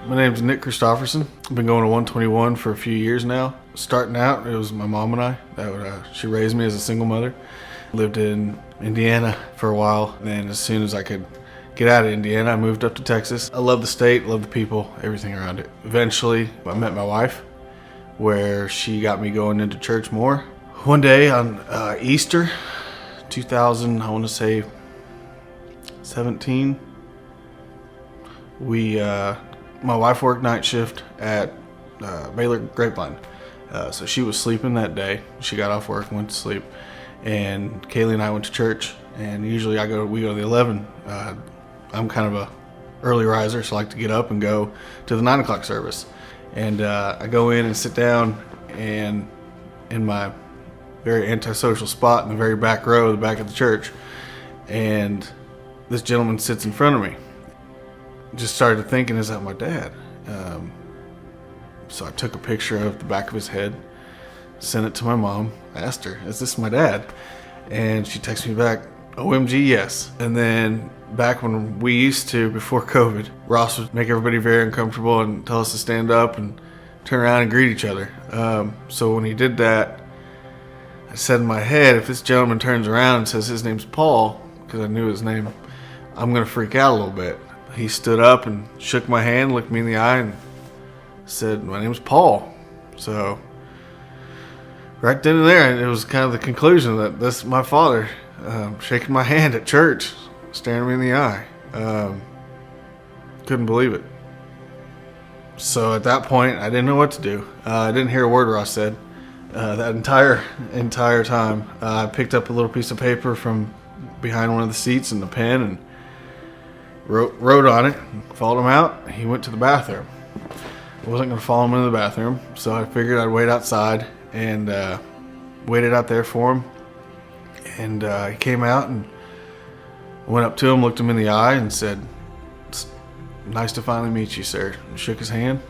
My name's Nick Christopherson. I've been going to 121 for a few years now. Starting out, it was my mom and I. She raised me as a single mother. Lived in Indiana for a while. Then as soon as I could get out of Indiana, I moved up to Texas. I love the state, love the people, everything around it. Eventually, I met my wife, where she got me going into church more. One day on Easter, 2000, I want to say 17, my wife worked night shift at Baylor Grapevine. So she was sleeping that day. She got off work and went to sleep. And Kaylee and I went to church. And usually we go to the 11. I'm kind of a early riser, so I like to get up and go to the 9 o'clock service. And I go in and sit down and in my very antisocial spot in the very back row, the back of the church. And this gentleman sits in front of me. Just started thinking, is that my dad? So I took a picture of the back of his head, sent it to my mom, asked her, is this my dad? And she texted me back, OMG, yes. And then back when we used to, before COVID, Ross would make everybody very uncomfortable and tell us to stand up and turn around and greet each other. So when he did that, I said in my head, if this gentleman turns around and says his name's Paul, because I knew his name, I'm going to freak out a little bit. He stood up and shook my hand, looked me in the eye, and said, my name's Paul. So right then and there, it was kind of the conclusion that this is my father, shaking my hand at church, staring me in the eye. Couldn't believe it. So at that point, I didn't know what to do. I didn't hear a word Ross said that entire time. I picked up a little piece of paper from behind one of the seats and a pen and wrote on it, followed him out. He went to the bathroom. I wasn't going to follow him into the bathroom, so I figured I'd wait outside and waited out there for him. And he came out and went up to him, looked him in the eye, and said, "It's nice to finally meet you, sir." And shook his hand,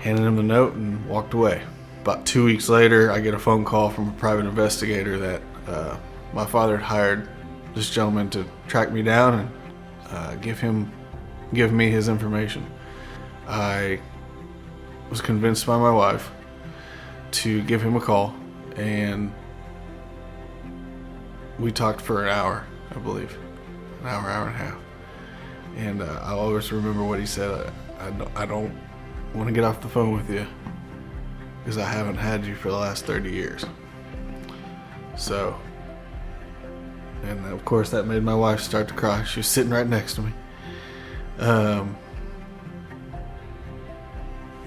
handed him the note, and walked away. About 2 weeks later, I get a phone call from a private investigator that my father had hired this gentleman to track me down and give me his information. I was convinced by my wife to give him a call, and we talked for an hour, I believe, an hour and a half. And I'll always remember what he said. I don't want to get off the phone with you because I haven't had you for the last 30 years. So, and of course that made my wife start to cry. She was sitting right next to me.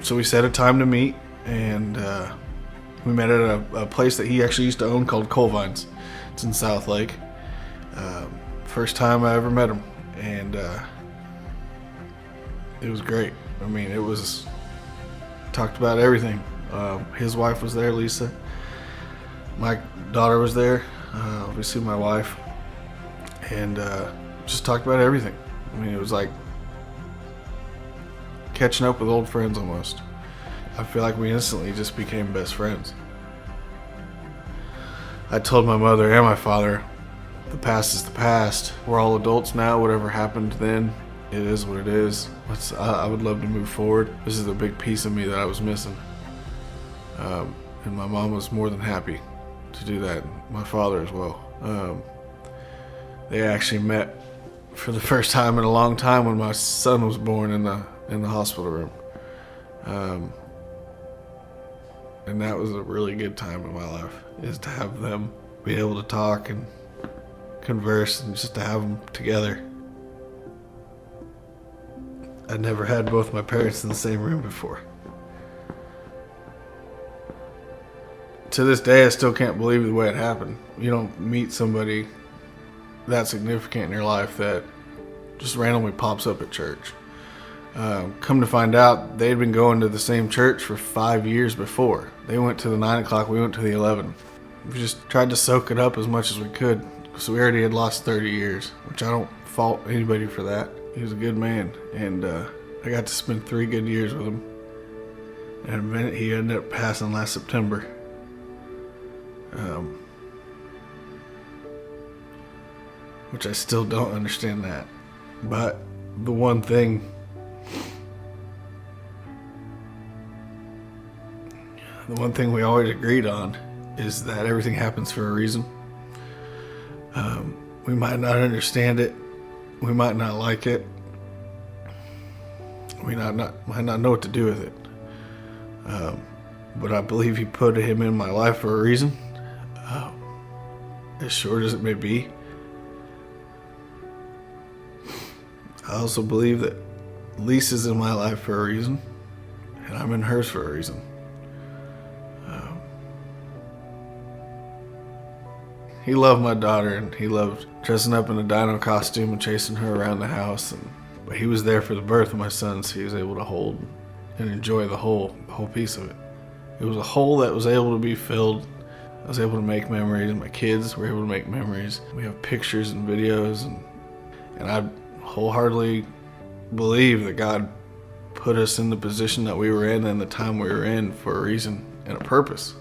So we set a time to meet, and we met at a place that he actually used to own called Coal Vines. It's in South Lake. First time I ever met him, and it was great. I mean, it was talked about everything. His wife was there, Lisa. My daughter was there, obviously my wife, and just talked about everything. I mean, it was like catching up with old friends almost. I feel like we instantly just became best friends. I told my mother and my father, the past is the past. We're all adults now. Whatever happened then, it is what it is. I would love to move forward. This is a big piece of me that I was missing. And my mom was more than happy to do that. My father as well. They actually met for the first time in a long time when my son was born in the hospital room. And that was a really good time in my life, is to have them be able to talk and converse and just to have them together. I'd never had both my parents in the same room before. To this day, I still can't believe the way it happened. You don't meet somebody that significant in your life that just randomly pops up at church. Come to find out, they'd been going to the same church for 5 years before. They went to the 9 o'clock, we went to the 11. We just tried to soak it up as much as we could, because we already had lost 30 years, which I don't fault anybody for that. He was a good man, and I got to spend 3 good years with him. And he ended up passing last September. Which I still don't understand that. But the one thing the one thing we always agreed on is that everything happens for a reason. We might not understand it. We might not like it. We might not know what to do with it. But I believe he put him in my life for a reason. As short as it may be. I also believe that Lisa's in my life for a reason. And I'm in hers for a reason. He loved my daughter, and he loved dressing up in a dino costume and chasing her around the house. But he was there for the birth of my son, so he was able to hold and enjoy the whole piece of it. It was a hole that was able to be filled. I was able to make memories. My kids were able to make memories. We have pictures and videos, and I wholeheartedly believe that God put us in the position that we were in and the time we were in for a reason and a purpose.